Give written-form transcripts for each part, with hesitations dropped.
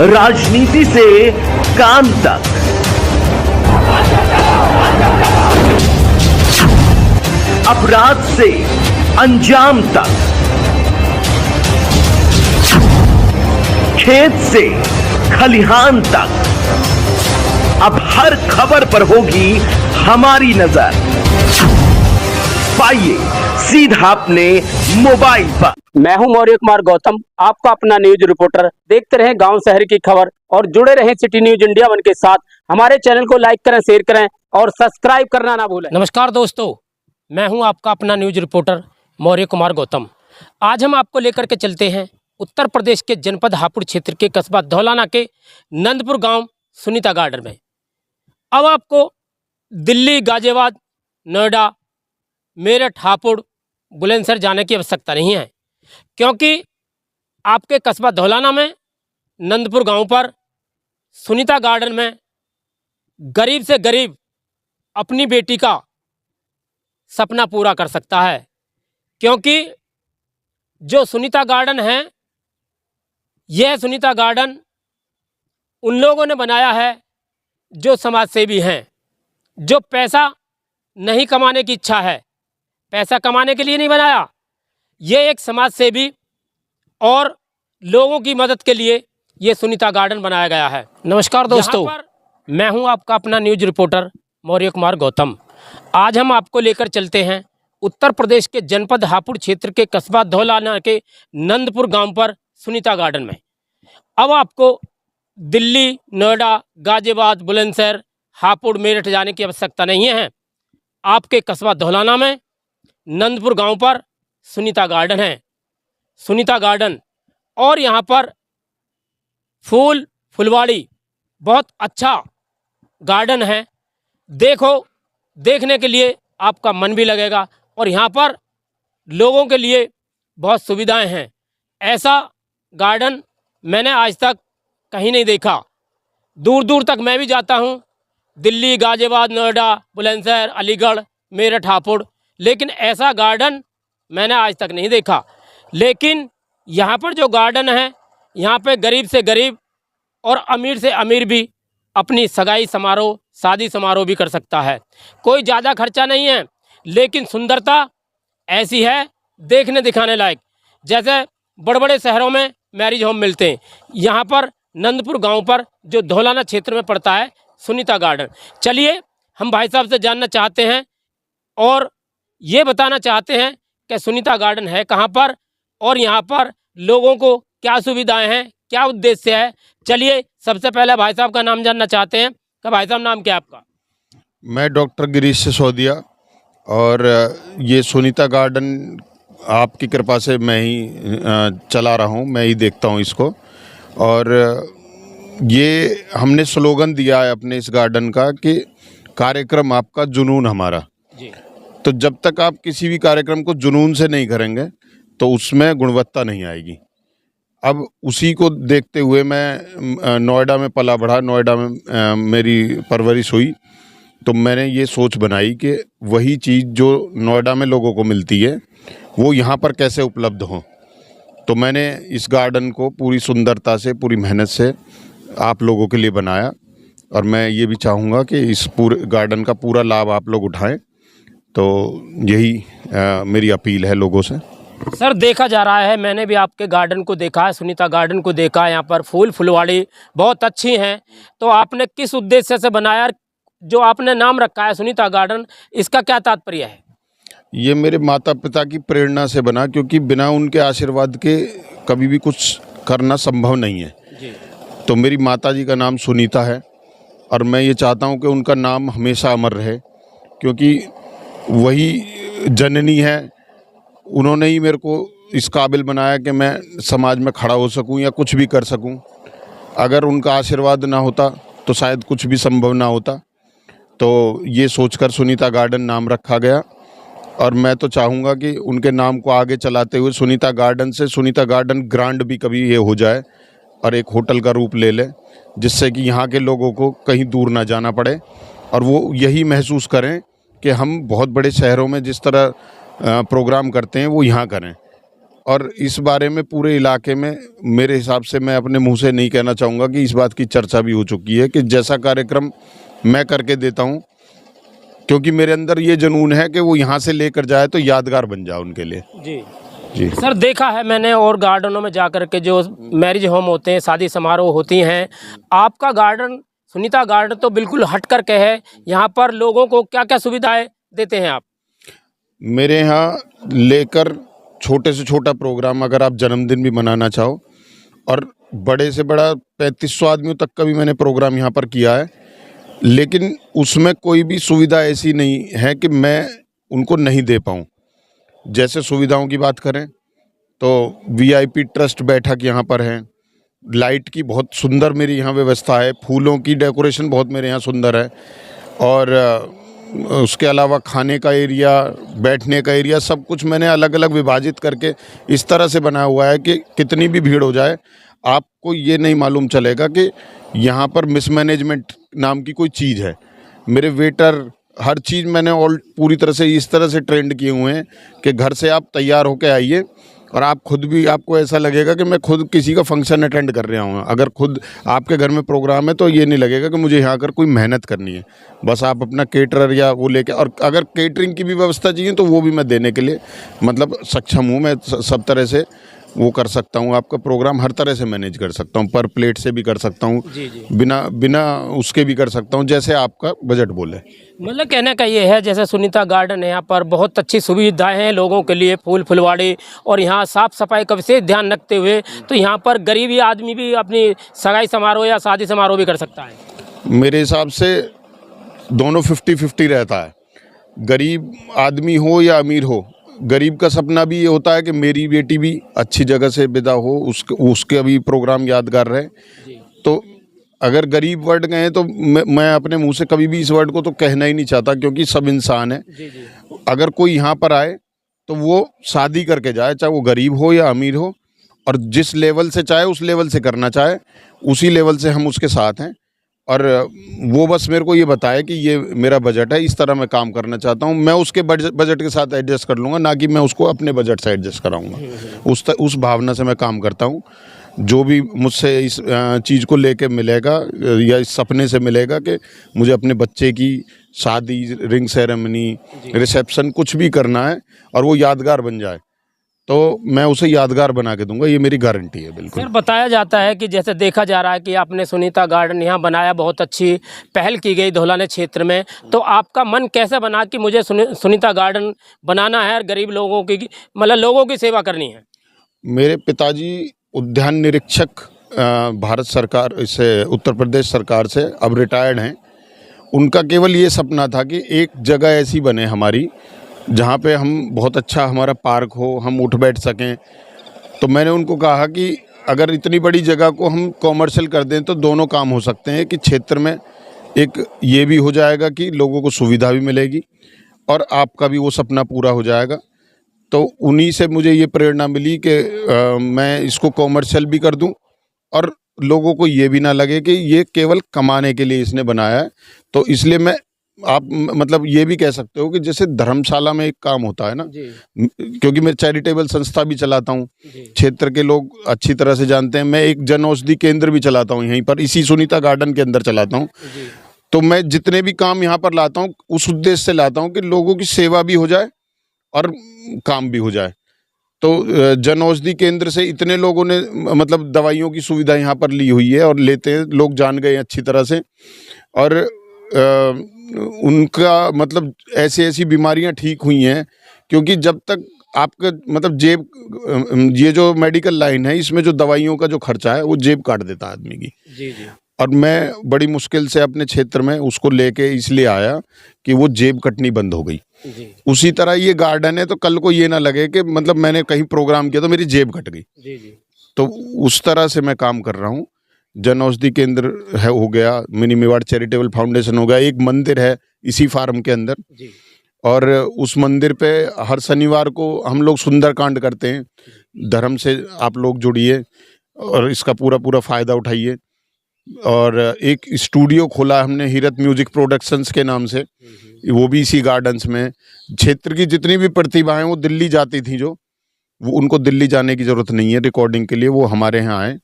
राजनीति से काम तक, अपराध से अंजाम तक, खेत से खलिहान तक, अब हर खबर पर होगी हमारी नजर। पाइए सीधा अपने मोबाइल पर। मैं हूं मौर्य कुमार गौतम, आपका अपना न्यूज रिपोर्टर। देखते रहें गांव शहर की खबर और जुड़े रहें सिटी न्यूज इंडिया वन के साथ। हमारे चैनल को लाइक करें, शेयर करें और सब्सक्राइब करना ना भूलें। नमस्कार दोस्तों, मैं हूं आपका अपना न्यूज रिपोर्टर मौर्य कुमार गौतम। आज हम आपको लेकर के चलते हैं उत्तर प्रदेश के जनपद हापुड़ क्षेत्र के कस्बा धौलाना के नंदपुर गांव सुनीता गार्डन में। अब आपको दिल्ली, गाजियाबाद, नोएडा, मेरठ, हापुड़, बुलंदशहर जाने की आवश्यकता नहीं है, क्योंकि आपके कस्बा धौलाना में नंदपुर गांव पर सुनीता गार्डन में गरीब से गरीब अपनी बेटी का सपना पूरा कर सकता है। क्योंकि जो सुनीता गार्डन है, यह सुनीता गार्डन उन लोगों ने बनाया है जो समाज सेवी हैं, जो पैसा नहीं कमाने की इच्छा है, पैसा कमाने के लिए नहीं बनाया। ये एक समाज सेवी और लोगों की मदद के लिए ये सुनीता गार्डन बनाया गया है। नमस्कार दोस्तों, मैं हूं आपका अपना न्यूज रिपोर्टर मौर्य कुमार गौतम। आज हम आपको लेकर चलते हैं उत्तर प्रदेश के जनपद हापुड़ क्षेत्र के कस्बा धौलाना के नंदपुर गांव पर सुनीता गार्डन में। अब आपको दिल्ली, नोएडा, गाजियाबाद, बुलंदशहर, हापुड़, मेरठ जाने की आवश्यकता नहीं है। आपके कस्बा धौलाना में नंदपुर गांव पर सुनीता गार्डन है। सुनीता गार्डन और यहाँ पर फुलवाड़ी बहुत अच्छा गार्डन है। देखने के लिए आपका मन भी लगेगा और यहाँ पर लोगों के लिए बहुत सुविधाएं हैं। ऐसा गार्डन मैंने आज तक कहीं नहीं देखा। दूर दूर तक मैं भी जाता हूँ, दिल्ली, गाजियाबाद, नोएडा, बुलंदशहर, अलीगढ़, मेरठ, हापुड़, लेकिन ऐसा गार्डन मैंने आज तक नहीं देखा। लेकिन यहाँ पर जो गार्डन है, यहाँ पे गरीब से गरीब और अमीर से अमीर भी अपनी सगाई समारोह, शादी समारोह भी कर सकता है। कोई ज़्यादा खर्चा नहीं है, लेकिन सुंदरता ऐसी है देखने दिखाने लायक। जैसे बड़े बड़े शहरों में मैरिज होम मिलते हैं, यहाँ पर नंदपुर गांव पर जो धौलाना क्षेत्र में पड़ता है सुनीता गार्डन। चलिए हम भाई साहब से जानना चाहते हैं और ये बताना चाहते हैं कि सुनीता गार्डन है कहाँ पर और यहाँ पर लोगों को क्या सुविधाएं हैं, क्या उद्देश्य है। चलिए सबसे पहले भाई साहब का नाम जानना चाहते हैं। कि भाई साहब, नाम क्या है आपका? मैं डॉक्टर गिरीश सिसोदिया, और ये सुनीता गार्डन आपकी कृपा से मैं ही चला रहा हूँ, मैं ही देखता हूँ इसको। और ये हमने स्लोगन दिया है अपने इस गार्डन का कि कार्यक्रम आपका, जुनून हमारा। जी। तो जब तक आप किसी भी कार्यक्रम को जुनून से नहीं करेंगे तो उसमें गुणवत्ता नहीं आएगी। अब उसी को देखते हुए मैं नोएडा में पला बढ़ा, नोएडा में मेरी परवरिश हुई, तो मैंने ये सोच बनाई कि वही चीज़ जो नोएडा में लोगों को मिलती है वो यहाँ पर कैसे उपलब्ध हो। तो मैंने इस गार्डन को पूरी सुंदरता से, पूरी मेहनत से आप लोगों के लिए बनाया, और मैं ये भी चाहूँगा कि इस पूरे गार्डन का पूरा लाभ आप लोग उठाएं। तो यही मेरी अपील है लोगों से। सर, देखा जा रहा है, मैंने भी आपके गार्डन को देखा है, सुनीता गार्डन को देखा है। यहाँ पर फुलवाड़ी बहुत अच्छी हैं। तो आपने किस उद्देश्य से बनाया, जो आपने नाम रखा है सुनीता गार्डन, इसका क्या तात्पर्य है? ये मेरे माता पिता की प्रेरणा से बना, क्योंकि बिना उनके आशीर्वाद के कभी भी कुछ करना संभव नहीं है। जी। तो मेरी माता जी का नाम सुनीता है, और मैं ये चाहता हूँ कि उनका नाम हमेशा अमर रहे, क्योंकि वही जननी है। उन्होंने ही मेरे को इस काबिल बनाया कि मैं समाज में खड़ा हो सकूं या कुछ भी कर सकूं। अगर उनका आशीर्वाद ना होता तो शायद कुछ भी संभव ना होता। तो ये सोचकर सुनीता गार्डन नाम रखा गया, और मैं तो चाहूँगा कि उनके नाम को आगे चलाते हुए सुनीता गार्डन से सुनीता गार्डन ग्रांड भी कभी ये हो जाए और एक होटल का रूप ले ले, जिससे कि यहाँ के लोगों को कहीं दूर ना जाना पड़े और वो यही महसूस करें कि हम बहुत बड़े शहरों में जिस तरह प्रोग्राम करते हैं वो यहाँ करें। और इस बारे में पूरे इलाके में मेरे हिसाब से मैं अपने मुंह से नहीं कहना चाहूँगा कि इस बात की चर्चा भी हो चुकी है कि जैसा कार्यक्रम मैं करके देता हूँ, क्योंकि मेरे अंदर ये जुनून है कि वो यहाँ से लेकर जाए तो यादगार बन जाए उनके लिए। जी जी सर, देखा है मैंने और गार्डनों में जाकर के जो मैरिज होम होते हैं, शादी समारोह होती हैं, आपका गार्डन सुनीता गार्डन तो बिल्कुल हट करके है। यहाँ पर लोगों को क्या क्या सुविधाएं देते हैं आप? मेरे यहाँ लेकर छोटे से छोटा प्रोग्राम, अगर आप जन्मदिन भी मनाना चाहो, और बड़े से बड़ा 3500 आदमियों तक का भी मैंने प्रोग्राम यहाँ पर किया है, लेकिन उसमें कोई भी सुविधा ऐसी नहीं है कि मैं उनको नहीं दे पाऊँ। जैसे सुविधाओं की बात करें तो वीआईपी ट्रस्ट बैठक यहाँ पर है, लाइट की बहुत सुंदर मेरी यहाँ व्यवस्था है, फूलों की डेकोरेशन बहुत मेरे यहाँ सुंदर है, और उसके अलावा खाने का एरिया, बैठने का एरिया, सब कुछ मैंने अलग अलग विभाजित करके इस तरह से बनाया हुआ है कि कितनी भी भीड़ हो जाए आपको ये नहीं मालूम चलेगा कि यहाँ पर मिसमैनेजमेंट नाम की कोई चीज़ है। मेरे वेटर, हर चीज़ मैंने ऑल पूरी तरह से इस तरह से ट्रेंड किए हुए हैं कि घर से आप तैयार होकर आइए और आप खुद भी, आपको ऐसा लगेगा कि मैं खुद किसी का फंक्शन अटेंड कर रहा हूँ। अगर खुद आपके घर में प्रोग्राम है तो ये नहीं लगेगा कि मुझे यहाँ आकर कोई मेहनत करनी है। बस आप अपना केटरर या वो लेके, और अगर केटरिंग की भी व्यवस्था चाहिए तो वो भी मैं देने के लिए मतलब सक्षम हूँ। मैं सब तरह से वो कर सकता हूँ, आपका प्रोग्राम हर तरह से मैनेज कर सकता हूँ, पर प्लेट से भी कर सकता हूँ, बिना उसके भी कर सकता हूँ, जैसे आपका बजट बोले। मतलब कहने का ये है, जैसे सुनीता गार्डन है, यहाँ पर बहुत अच्छी सुविधाएं हैं लोगों के लिए, फूल फुलवाड़ी, और यहाँ साफ सफाई का विशेष ध्यान रखते हुए तो यहाँ पर गरीबी आदमी भी अपनी सगाई समारोह या शादी समारोह भी कर सकता है। मेरे हिसाब से दोनों 50-50 रहता है, गरीब आदमी हो या अमीर हो। गरीब का सपना भी ये होता है कि मेरी बेटी भी अच्छी जगह से विदा हो, उसके भी प्रोग्राम यादगार रहे। तो अगर गरीब वर्ड गए तो मैं अपने मुंह से कभी भी इस वर्ड को तो कहना ही नहीं चाहता, क्योंकि सब इंसान है। अगर कोई यहाँ पर आए तो वो शादी करके जाए, चाहे वो गरीब हो या अमीर हो, और जिस लेवल से चाहे उस लेवल से करना चाहे, उसी लेवल से हम उसके साथ हैं। और वो बस मेरे को ये बताए कि ये मेरा बजट है, इस तरह मैं काम करना चाहता हूँ, मैं उसके बजट के साथ एडजस्ट कर लूँगा, ना कि मैं उसको अपने बजट से एडजस्ट कराऊँगा। उस भावना से मैं काम करता हूँ। जो भी मुझसे इस चीज़ को लेके मिलेगा या इस सपने से मिलेगा कि मुझे अपने बच्चे की शादी, रिंग सेरेमनी, रिसेप्शन कुछ भी करना है और वो यादगार बन जाए, तो मैं उसे यादगार बना के दूंगा, ये मेरी गारंटी है। बिल्कुल सर, बताया जाता है कि जैसे देखा जा रहा है कि आपने सुनीता गार्डन यहाँ बनाया, बहुत अच्छी पहल की गई धौलाने क्षेत्र में, तो आपका मन कैसे बना कि मुझे सुनीता गार्डन बनाना है और गरीब लोगों की, मतलब लोगों की सेवा करनी है? मेरे पिताजी उद्यान निरीक्षक भारत सरकार से, उत्तर प्रदेश सरकार से अब रिटायर्ड हैं। उनका केवल ये सपना था कि एक जगह ऐसी बने हमारी जहाँ पे हम बहुत अच्छा, हमारा पार्क हो, हम उठ बैठ सकें। तो मैंने उनको कहा कि अगर इतनी बड़ी जगह को हम कॉमर्शियल कर दें तो दोनों काम हो सकते हैं, कि क्षेत्र में एक ये भी हो जाएगा कि लोगों को सुविधा भी मिलेगी और आपका भी वो सपना पूरा हो जाएगा। तो उन्हीं से मुझे ये प्रेरणा मिली कि मैं इसको कॉमर्शियल भी कर दूं और लोगों को ये भी ना लगे कि ये केवल कमाने के लिए इसने बनाया है। तो इसलिए मैं, आप मतलब ये भी कह सकते हो कि जैसे धर्मशाला में एक काम होता है ना, क्योंकि मैं चैरिटेबल संस्था भी चलाता हूँ, क्षेत्र के लोग अच्छी तरह से जानते हैं। मैं एक जन औषधि केंद्र भी चलाता हूँ यहीं पर, इसी सुनीता गार्डन के अंदर चलाता हूँ। तो मैं जितने भी काम यहाँ पर लाता हूँ उस उद्देश्य से लाता हूँ कि लोगों की सेवा भी हो जाए और काम भी हो जाए। तो जन औषधि केंद्र से इतने लोगों ने मतलब दवाइयों की सुविधा यहाँ पर ली हुई है और लेते हैं, लोग जान गए अच्छी तरह से। और उनका मतलब ऐसी बीमारियां ठीक हुई हैं, क्योंकि जब तक आपका मतलब जेब, ये जो मेडिकल लाइन है इसमें जो दवाइयों का जो खर्चा है वो जेब काट देता है आदमी की। जी। और मैं बड़ी मुश्किल से अपने क्षेत्र में उसको लेके इसलिए आया कि वो जेब कटनी बंद हो गई। उसी तरह ये गार्डन है, तो कल को ये ना लगे कि मतलब मैंने कहीं प्रोग्राम किया तो मेरी जेब कट गई। तो उस तरह से मैं काम कर रहा हूँ। जन औषधि केंद्र है, हो गया, मिनी मेवाड़ चैरिटेबल फाउंडेशन हो गया, एक मंदिर है इसी फार्म के अंदर, और उस मंदिर पे हर शनिवार को हम लोग सुंदरकांड करते हैं। धर्म से आप लोग जुड़िए और इसका पूरा फ़ायदा उठाइए। और एक स्टूडियो खोला हमने हीरत म्यूजिक प्रोडक्शंस के नाम से, वो भी इसी गार्डन्स में। क्षेत्र की जितनी भी प्रतिभाएं वो दिल्ली जाती थी जो, वो उनको दिल्ली जाने की ज़रूरत नहीं है रिकॉर्डिंग के लिए, वो हमारे यहाँ आए,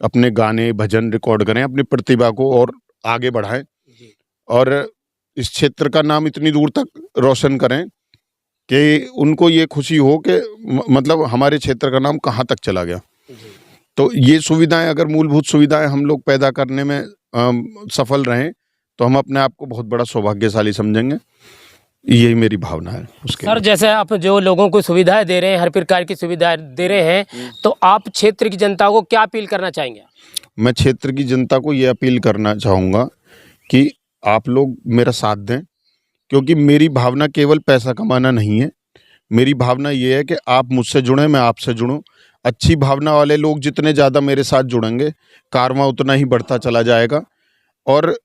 अपने गाने भजन रिकॉर्ड करें, अपनी प्रतिभा को और आगे बढ़ाएं और इस क्षेत्र का नाम इतनी दूर तक रोशन करें कि उनको ये खुशी हो कि मतलब हमारे क्षेत्र का नाम कहाँ तक चला गया। तो ये सुविधाएं, अगर मूलभूत सुविधाएं हम लोग पैदा करने में सफल रहें तो हम अपने आप को बहुत बड़ा सौभाग्यशाली समझेंगे। यही मेरी भावना है उसके सर, जैसे आप जो लोगों को सुविधाएं दे रहे हैं, हर प्रकार की सुविधाएं दे रहे हैं, तो आप क्षेत्र की जनता को क्या अपील करना चाहेंगे? मैं क्षेत्र की जनता को ये अपील करना चाहूँगा कि आप लोग मेरा साथ दें, क्योंकि मेरी भावना केवल पैसा कमाना नहीं है। मेरी भावना ये है कि आप मुझसे जुड़ें, मैं आपसे जुड़ूं। अच्छी भावना वाले लोग जितने ज़्यादा मेरे साथ जुड़ेंगे, कारवां उतना ही बढ़ता चला जाएगा और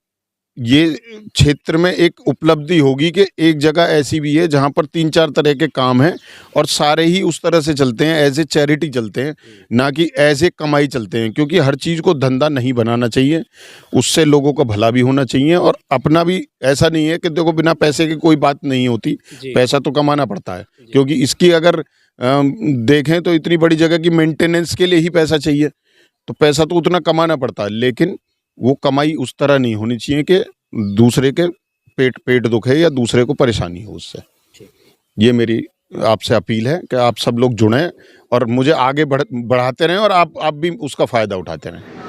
ये क्षेत्र में एक उपलब्धि होगी कि एक जगह ऐसी भी है जहाँ पर 3-4 तरह के काम हैं और सारे ही उस तरह से चलते हैं, एज ए चैरिटी चलते हैं, ना कि एज ए कमाई चलते हैं। क्योंकि हर चीज़ को धंधा नहीं बनाना चाहिए, उससे लोगों का भला भी होना चाहिए और अपना भी। ऐसा नहीं है कि देखो बिना पैसे की कोई बात नहीं होती, पैसा तो कमाना पड़ता है। क्योंकि इसकी अगर देखें तो इतनी बड़ी जगह की मेंटेनेंस के लिए ही पैसा चाहिए, तो पैसा तो उतना कमाना पड़ता है, लेकिन वो कमाई उस तरह नहीं होनी चाहिए कि दूसरे के पेट दुखे या दूसरे को परेशानी हो उससे। ये मेरी आपसे अपील है कि आप सब लोग जुड़ें और मुझे आगे बढ़ाते रहें और आप भी उसका फ़ायदा उठाते रहें।